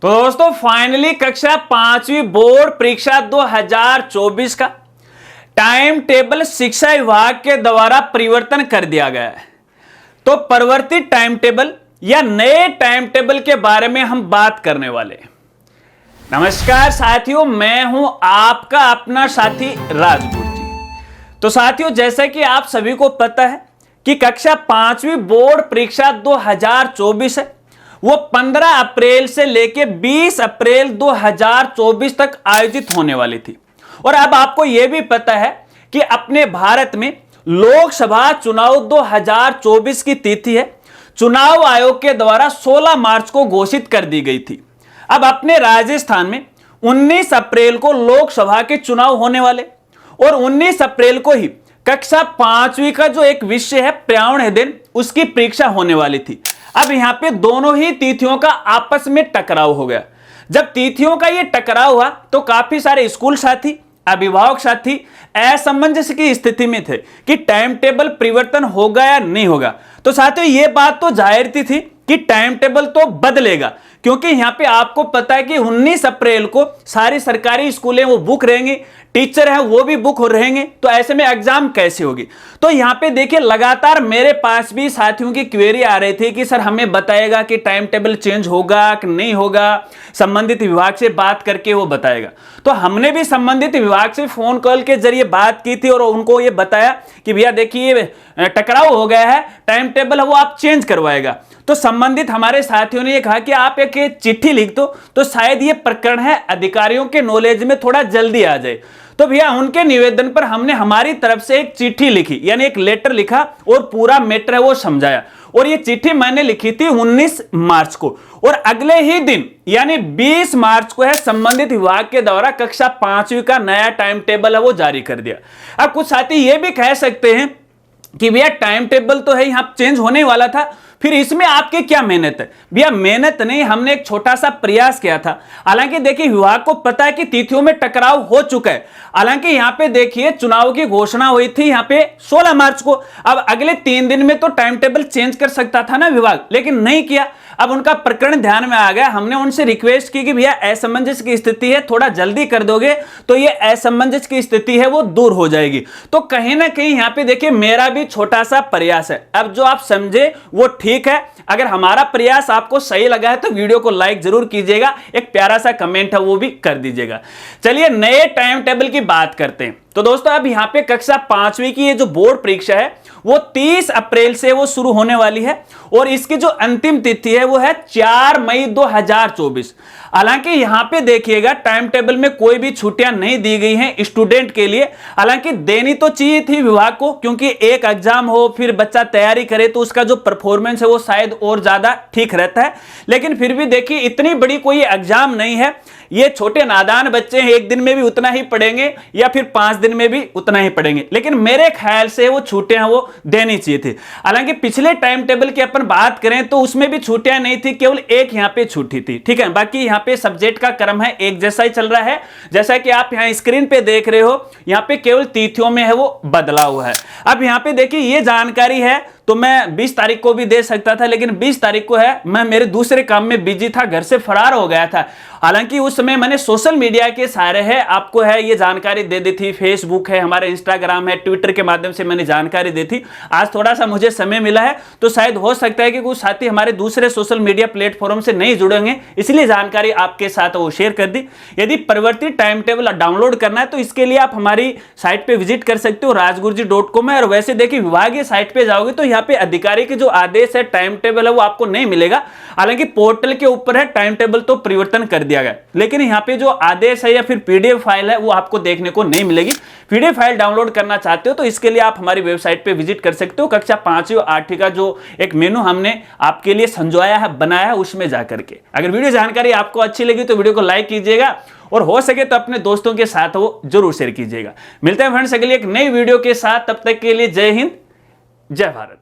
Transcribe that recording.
तो दोस्तों फाइनली कक्षा 5वीं बोर्ड परीक्षा 2024 का टाइम टेबल शिक्षा विभाग के द्वारा परिवर्तन कर दिया गया है। तो परिवर्तित टाइम टेबल या नए टाइम टेबल के बारे में हम बात करने वाले हैं। नमस्कार साथियों, मैं हूं आपका अपना साथी राजगुरु। तो साथियों, जैसा कि आप सभी को पता है कि कक्षा 5वीं बोर्ड परीक्षा 2024 है, वो 15 अप्रैल से लेकर 20 अप्रैल 2024 तक आयोजित होने वाली थी। और अब आपको यह भी पता है कि अपने भारत में लोकसभा चुनाव 2024 की तिथि है, चुनाव आयोग के द्वारा 16 मार्च को घोषित कर दी गई थी। अब अपने राजस्थान में 19 अप्रैल को लोकसभा के चुनाव होने वाले और 19 अप्रैल को ही कक्षा 5वीं का जो एक विषय है पर्यावरण दिन, उसकी परीक्षा होने वाली थी। अब यहां पे दोनों ही तिथियों का आपस में टकराव हो गया। जब तिथियों का ये टकराव हुआ तो काफी सारे स्कूल साथी, अभिभावक साथी असमंजस की स्थिति में थे कि टाइम टेबल परिवर्तन होगा या नहीं होगा। तो साथियों, ये बात तो जाहिर थी कि टाइम टेबल तो बदलेगा, क्योंकि यहां पे आपको पता है कि 19 अप्रैल को सारी सरकारी स्कूलें वो बुक रहेंगी, टीचर हैं वो भी बुक हो रहेंगे। तो ऐसे में एग्जाम कैसे होगी? तो यहां पे देखिए, लगातार मेरे पास भी साथियों की क्वेरी आ रही थी कि सर हमें बताएगा कि टाइम टेबल चेंज होगा कि नहीं होगा, संबंधित विभाग से बात करके वो बताएगा। तो हमने भी संबंधित विभाग से फोन कॉल के जरिए बात की थी और उनको ये बताया कि भैया देखिए टकराव हो गया है, टाइम टेबल वो आप चेंज करवाएगा। तो संबंधित हमारे साथियों ने ये कहा कि आप एक चिट्ठी लिख दो तो शायद ये प्रकरण है अधिकारियों के नॉलेज में थोड़ा जल्दी आ जाए। तो भैया उनके निवेदन पर हमने हमारी तरफ से एक चिट्ठी लिखी, यानी एक लेटर लिखा और पूरा मैटर है वो समझाया। और ये चिट्ठी मैंने लिखी थी 19 मार्च को और अगले ही दिन यानी 20 मार्च को है संबंधित विभाग के द्वारा कक्षा 5वीं का नया टाइम टेबल है वो जारी कर दिया। अब कुछ साथी ये भी कह सकते हैं कि भैया टाइम टेबल तो है यहां चेंज होने वाला था, फिर इसमें आपकी क्या मेहनत है? भैया मेहनत नहीं, हमने एक छोटा सा प्रयास किया था। हालांकि देखिए विभाग को पता है कि तिथियों में टकराव हो चुका है। हालांकि यहां पे देखिए चुनाव की घोषणा हुई थी यहां पे 16 मार्च को। अब अगले 3 दिन में तो टाइम टेबल चेंज कर सकता था ना विभाग, लेकिन नहीं किया। अब उनका प्रकरण ध्यान में आ गया। हमने उनसे रिक्वेस्ट की कि भैया असमंजस की स्थिति है, थोड़ा जल्दी कर दोगे तो ये असमंजस की स्थिति है वो दूर हो जाएगी। तो कहीं ना कहीं यहां पे देखिए मेरा भी छोटा सा प्रयास है। अब जो आप समझे वो ठीक है। अगर हमारा प्रयास आपको सही लगा है तो वीडियो को लाइक जरूर कीजिएगा, एक प्यारा सा कमेंट है वो भी कर दीजिएगा। चलिए नए टाइम टेबल की बात करते हैं। तो दोस्तों अब यहां पे कक्षा 5वीं की ये जो बोर्ड परीक्षा है वो 30 अप्रैल से वो शुरू होने वाली है और इसकी जो अंतिम तिथि है वो है 4 मई 2024। हालांकि यहां पे देखिएगा टाइम टेबल में कोई भी छुट्टियां नहीं दी गई हैं स्टूडेंट के लिए। हालांकि देनी तो चाहिए थी विभाग को, क्योंकि एक एग्जाम हो फिर बच्चा तैयारी करे तो उसका जो परफॉर्मेंस है वो शायद और ज्यादा ठीक रहता है। लेकिन फिर भी देखिए इतनी बड़ी कोई एग्जाम नहीं है, ये छोटे नादान बच्चे हैं, एक दिन में भी उतना ही पढ़ेंगे या फिर 5 दिन में भी उतना ही पढ़ेंगे। लेकिन मेरे ख्याल से वो छुट्टियां वो देनी चाहिए थी। हालांकि पिछले टाइम टेबल की अपन बात करें तो उसमें भी छुट्टियां नहीं थी, केवल एक यहां पे छुट्टी थी, ठीक है। बाकी यहां पे सब्जेक्ट का क्रम है एक जैसा ही चल रहा है। जैसा कि आप यहां स्क्रीन पे देख रहे हो, यहां पे केवल तिथियों में है वो बदला हुआ है। अब यहां पे देखिए ये जानकारी है तो मैं 20 तारीख को भी दे सकता था, लेकिन 20 तारीख को है मैं मेरे दूसरे काम में बिजी था, घर से फरार हो गया था। हालांकि उस समय मैंने सोशल मीडिया के सारे है आपको है ये जानकारी दे दी थी, फेसबुक है, हमारे इंस्टाग्राम है, ट्विटर के माध्यम से मैंने जानकारी दी थी। आज थोड़ा सा मुझे समय मिला है तो शायद हो सकता है कि कुछ साथी हमारे दूसरे सोशल मीडिया प्लेटफॉर्म से नहीं जुड़ेंगे, इसलिए जानकारी आपके साथ वो शेयर कर दी। यदि परिवर्तित टाइम टेबल डाउनलोड करना है तो इसके लिए आप हमारी साइट पे विजिट कर सकते हो rajguruji.com में। और वैसे देखिए विभागीय साइट पे जाओगे तो यहाँ पे अधिकारी के जो आदेश है टाइम टेबल है वो आपको नहीं मिलेगा। हालांकि पोर्टल के ऊपर है टाइम टेबल तो परिवर्तन कर दिया गया, लेकिन यहाँ पे जो आदेश है या फिर पीडीएफ फाइल है वो आपको देखने को नहीं मिलेगी। पीडीएफ फाइल डाउनलोड करना चाहते हो तो इसके लिए आप हमारी वेबसाइट पे विजिट कर सकते हो। कक्षा 5वीं और 8वीं का जो एक मेनू हमने आपके लिए संजोया है, बनाया है, उसमें जाकर के अगर वीडियो जानकारी आपको अच्छी लगी तो वीडियो को लाइक कीजिएगा और हो सके तो अपने दोस्तों के साथ वो जरूर शेयर कीजिएगा। मिलते हैं फ्रेंड्स अगली एक नई वीडियो के साथ, तब तक के लिए जय हिंद, जय भारत।